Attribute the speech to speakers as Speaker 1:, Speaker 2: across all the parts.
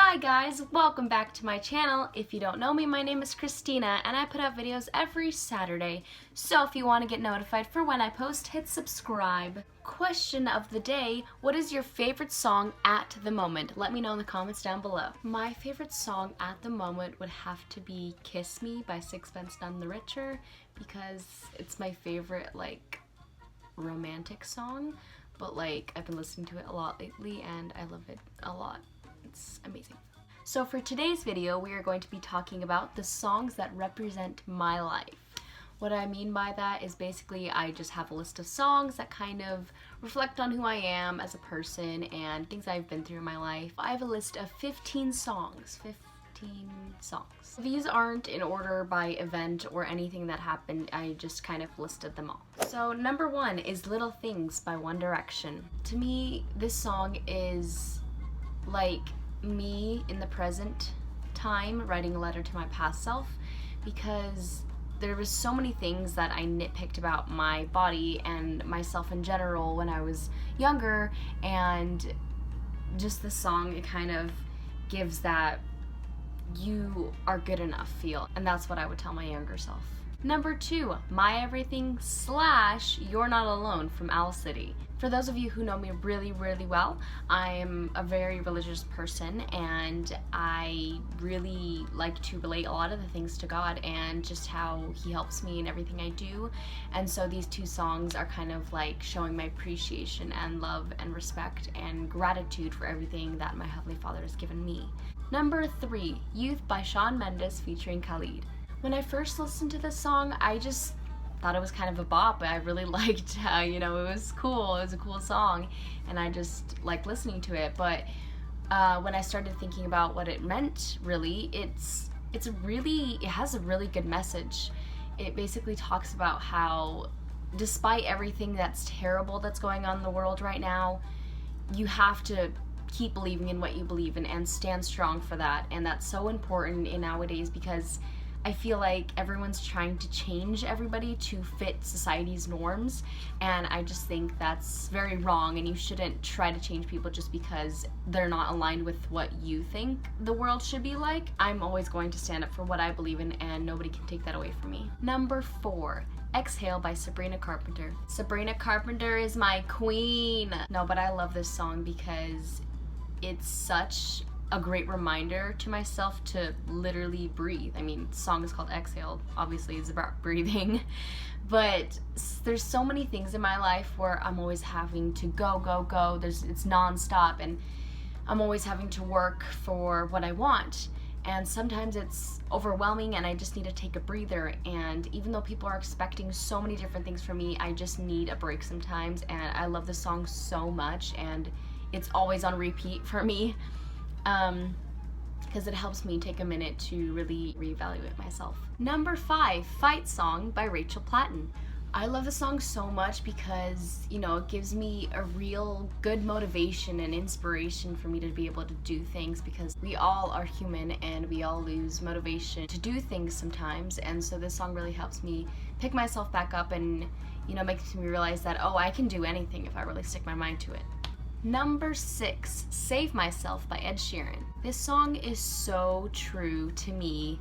Speaker 1: Hi guys, welcome back to my channel. If you don't know me, my name is Christina and I put out videos every Saturday. So if you want to get notified for when I post, hit subscribe. Question of the day, what is your favorite song at the moment? Let me know in the comments down below. My favorite song at the moment would have to be Kiss Me by Sixpence None the Richer because it's my favorite romantic song, but I've been listening to it a lot lately and I love it a lot. It's amazing. So for today's video, we are going to be talking about the songs that represent my life. What I mean by that is basically I just have a list of songs that kind of reflect on who I am as a person and things I've been through in my life. I have a list of 15 songs. 15 songs. These aren't in order by event or anything that happened, I just kind of listed them all. So number 1 is Little Things by One Direction. To me, this song is like me in the present time writing a letter to my past self, because there was so many things that I nitpicked about my body and myself in general when I was younger, and just this song, it kind of gives that you are good enough feel, and that's what I would tell my younger self. Number 2, My Everything / You're Not Alone from Owl City. For those of you who know me really well, I am a very religious person and I really like to relate a lot of the things to God and just how He helps me in everything I do. And so these two songs are kind of like showing my appreciation and love and respect and gratitude for everything that my Heavenly Father has given me. Number 3, Youth by Shawn Mendes featuring Khalid. When I first listened to this song, I just thought it was kind of a bop. I really liked how, it was cool. It was a cool song, and I just liked listening to it. But when I started thinking about what it meant, really, it has a really good message. It basically talks about how, despite everything that's terrible that's going on in the world right now, you have to keep believing in what you believe in and stand strong for that. And that's so important in nowadays, because I feel like everyone's trying to change everybody to fit society's norms, and I just think that's very wrong, and you shouldn't try to change people just because they're not aligned with what you think the world should be like. I'm always going to stand up for what I believe in, and nobody can take that away from me. Number 4, Exhale by Sabrina Carpenter. Sabrina Carpenter is my queen. No, but I love this song because it's such a great reminder to myself to literally breathe. I mean, the song is called Exhale, obviously it's about breathing, but there's so many things in my life where I'm always having to go. It's non-stop, and I'm always having to work for what I want, and sometimes it's overwhelming and I just need to take a breather. And even though people are expecting so many different things from me, I just need a break sometimes. And I love this song so much, and it's always on repeat for me. Because it helps me take a minute to really reevaluate myself. Number 5, Fight Song by Rachel Platten. I love the song so much because, it gives me a real good motivation and inspiration for me to be able to do things, because we all are human and we all lose motivation to do things sometimes. And so this song really helps me pick myself back up and, makes me realize that, oh, I can do anything if I really stick my mind to it. Number 6, Save Myself by Ed Sheeran. This song is so true to me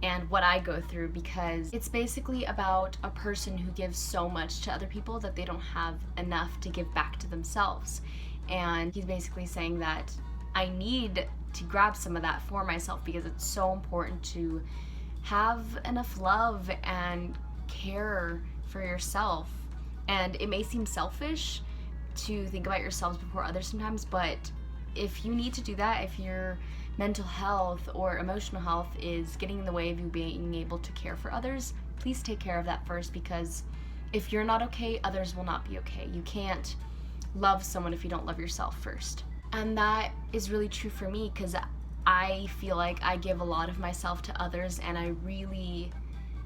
Speaker 1: and what I go through, because it's basically about a person who gives so much to other people that they don't have enough to give back to themselves. And he's basically saying that I need to grab some of that for myself, because it's so important to have enough love and care for yourself. And it may seem selfish to think about yourselves before others sometimes, but if you need to do that, if your mental health or emotional health is getting in the way of you being able to care for others, please take care of that first, because if you're not okay, others will not be okay. You can't love someone if you don't love yourself first. And that is really true for me, because I feel like I give a lot of myself to others, and I really,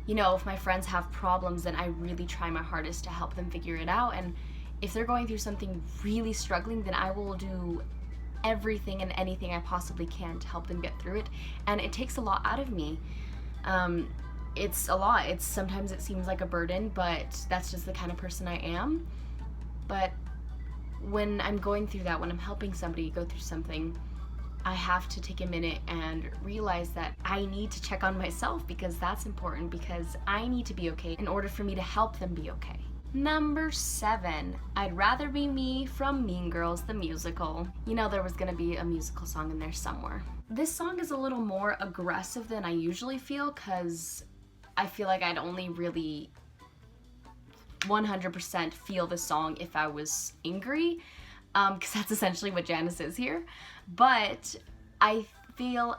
Speaker 1: if my friends have problems, then I really try my hardest to help them figure it out. And if they're going through something really struggling, then I will do everything and anything I possibly can to help them get through it. And it takes a lot out of me. It's a lot. Sometimes it seems like a burden, but that's just the kind of person I am. But when I'm going through that, when I'm helping somebody go through something, I have to take a minute and realize that I need to check on myself, because that's important, because I need to be okay in order for me to help them be okay. Number 7, I'd Rather Be Me from Mean Girls the musical. You know there was gonna be a musical song in there somewhere. This song is a little more aggressive than I usually feel, because I feel like I'd only really 100% feel the song if I was angry, because that's essentially what Janice is here. But I feel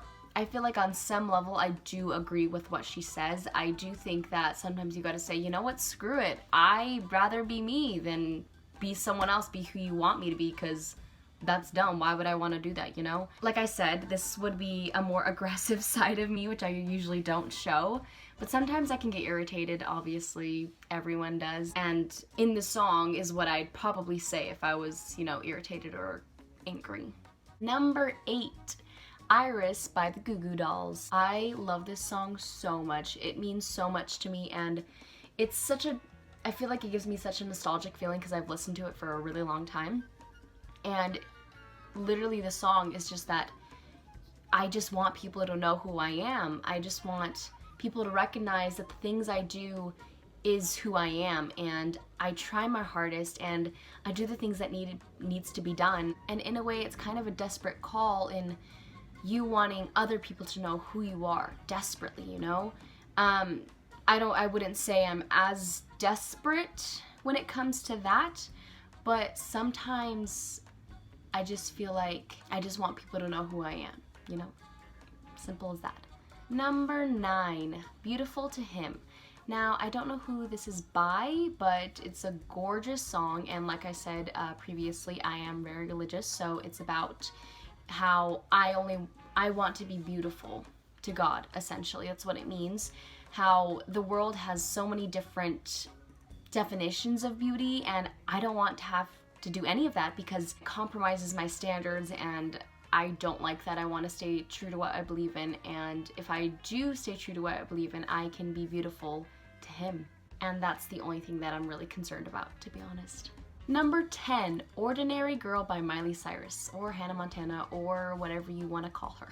Speaker 1: like on some level I do agree with what she says. I do think that sometimes you gotta say, you know what, screw it. I'd rather be me than be someone else, be who you want me to be, because that's dumb. Why would I want to do that, you know? Like I said, this would be a more aggressive side of me, which I usually don't show. But sometimes I can get irritated, obviously, everyone does. And in the song is what I'd probably say if I was, you know, irritated or angry. Number 8, Iris by the Goo Goo Dolls. I love this song so much. It means so much to me, and it's such a, I feel like it gives me such a nostalgic feeling because I've listened to it for a really long time. And literally the song is just that I just want people to know who I am. I just want people to recognize that the things I do is who I am, and I try my hardest, and I do the things that needs to be done. And in a way, it's kind of a desperate call in you wanting other people to know who you are desperately, you know? I wouldn't say I'm as desperate when it comes to that, but sometimes I just feel like I just want people to know who I am, you know? Simple as that. Number 9, Beautiful to Him. Now, I don't know who this is by, but it's a gorgeous song, and like I said previously, I am very religious, so it's about how I want to be beautiful to God, essentially. That's what it means. How the world has so many different definitions of beauty, and I don't want to have to do any of that because it compromises my standards, and I don't like that. I want to stay true to what I believe in, and if I do stay true to what I believe in, I can be beautiful to Him. And that's the only thing that I'm really concerned about, to be honest. Number 10, Ordinary Girl by Miley Cyrus, or Hannah Montana, or whatever you want to call her.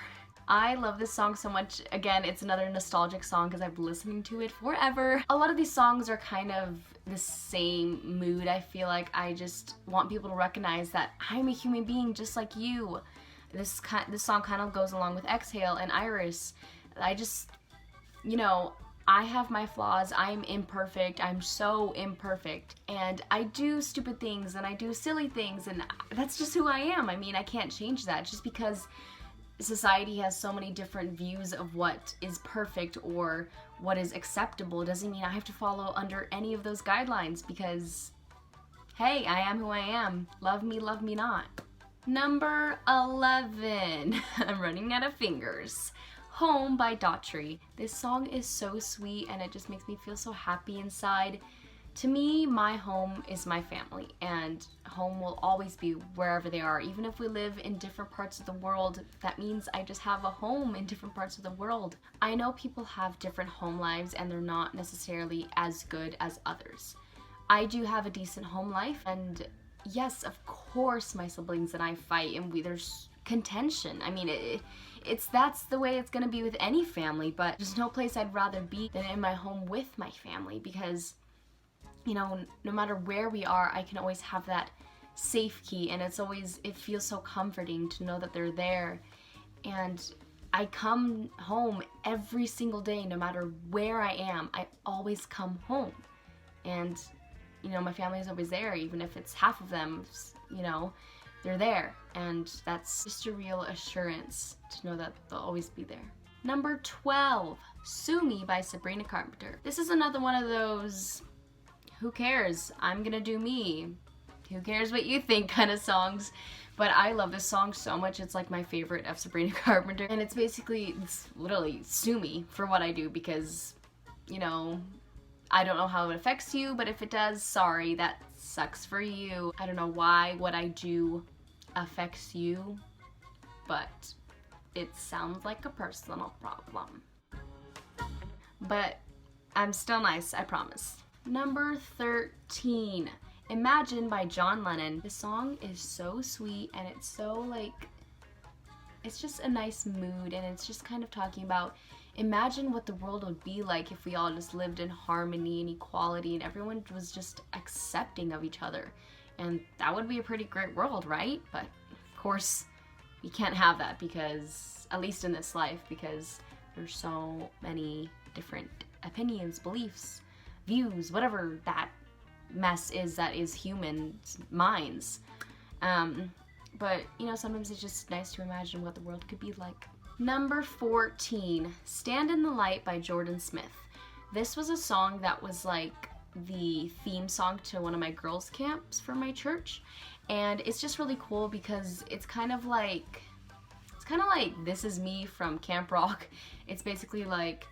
Speaker 1: I love this song so much. Again, it's another nostalgic song because I've been listening to it forever. A lot of these songs are kind of the same mood. I feel like I just want people to recognize that I'm a human being just like you. This song kind of goes along with Exhale and Iris. I just, you know, I have my flaws. I'm imperfect. I'm so imperfect. And I do stupid things and I do silly things, and that's just who I am. I mean, I can't change that. Just because society has so many different views of what is perfect or what is acceptable doesn't mean I have to follow under any of those guidelines, because, hey, I am who I am. Love me not. Number 11, I'm running out of fingers. Home by DAUGHTRY. This song is so sweet and it just makes me feel so happy inside. To me, my home is my family, and home will always be wherever they are. Even if we live in different parts of the world, that means I just have a home in different parts of the world. I know people have different home lives and they're not necessarily as good as others. I do have a decent home life, and yes, of course my siblings and I fight and there's contention. I mean, that's the way it's gonna be with any family, but there's no place I'd rather be than in my home with my family, because, you know, no matter where we are, I can always have that safe key, and it feels so comforting to know that they're there. And I come home every single day, no matter where I am. I always come home, and, you know, my family is always there, even if it's half of them, you know, they're there. And that's just a real assurance to know that they'll always be there. Number 12, Sue Me by Sabrina Carpenter. This is another one of those, who cares? I'm gonna do me. Who cares what you think kind of songs. But I love this song so much. It's like my favorite of Sabrina Carpenter. And it's literally sue me for what I do, because, you know, I don't know how it affects you, but if it does, sorry, that sucks for you. I don't know why what I do affects you, but it sounds like a personal problem. But I'm still nice, I promise. Number 13, Imagine by John Lennon. This song is so sweet, and it's so, like, it's just a nice mood, and it's just kind of talking about, imagine what the world would be like if we all just lived in harmony and equality and everyone was just accepting of each other. And that would be a pretty great world, right? But of course, we can't have that, because, at least in this life, because there's so many different opinions, beliefs, views, whatever that mess is that is human minds. But, you know, sometimes it's just nice to imagine what the world could be like. Number 14, Stand in the Light by Jordan Smith. This was a song that was like the theme song to one of my girls' camps for my church. And it's just really cool because it's kind of like This Is Me from Camp Rock. It's basically like,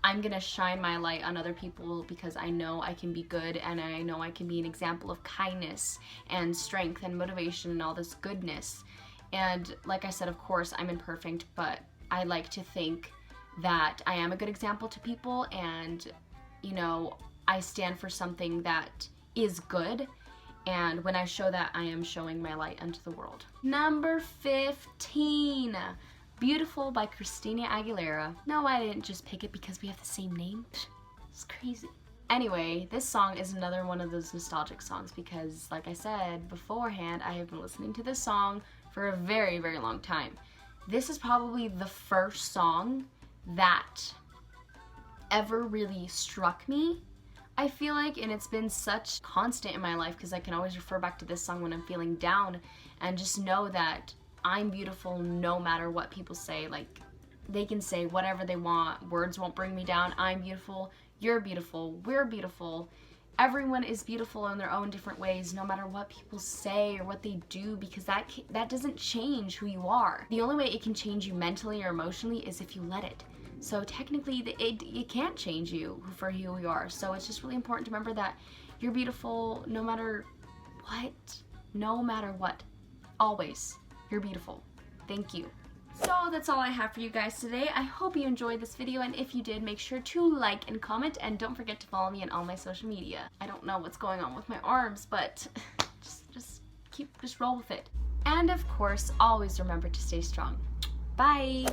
Speaker 1: I'm gonna shine my light on other people because I know I can be good, and I know I can be an example of kindness and strength and motivation and all this goodness. And like I said, of course, I'm imperfect, but I like to think that I am a good example to people, and, you know, I stand for something that is good, and when I show that, I am showing my light unto the world. Number 15, Beautiful by Christina Aguilera. No, I didn't just pick it because we have the same name. It's crazy. Anyway, this song is another one of those nostalgic songs because, like I said beforehand, I have been listening to this song for a very, very long time. This is probably the first song that ever really struck me, I feel like, and it's been such constant in my life because I can always refer back to this song when I'm feeling down and just know that I'm beautiful no matter what people say. Like, they can say whatever they want, words won't bring me down. I'm beautiful, you're beautiful, we're beautiful. Everyone is beautiful in their own different ways, no matter what people say or what they do, because that doesn't change who you are. The only way it can change you mentally or emotionally is if you let it. So technically, it can't change you for who you are. So it's just really important to remember that you're beautiful no matter what. No matter what. Always. You're beautiful. Thank you. So that's all I have for you guys today. I hope you enjoyed this video, and if you did, make sure to like and comment, and don't forget to follow me on all my social media. I don't know what's going on with my arms, but just roll with it. And of course, always remember to stay strong. Bye!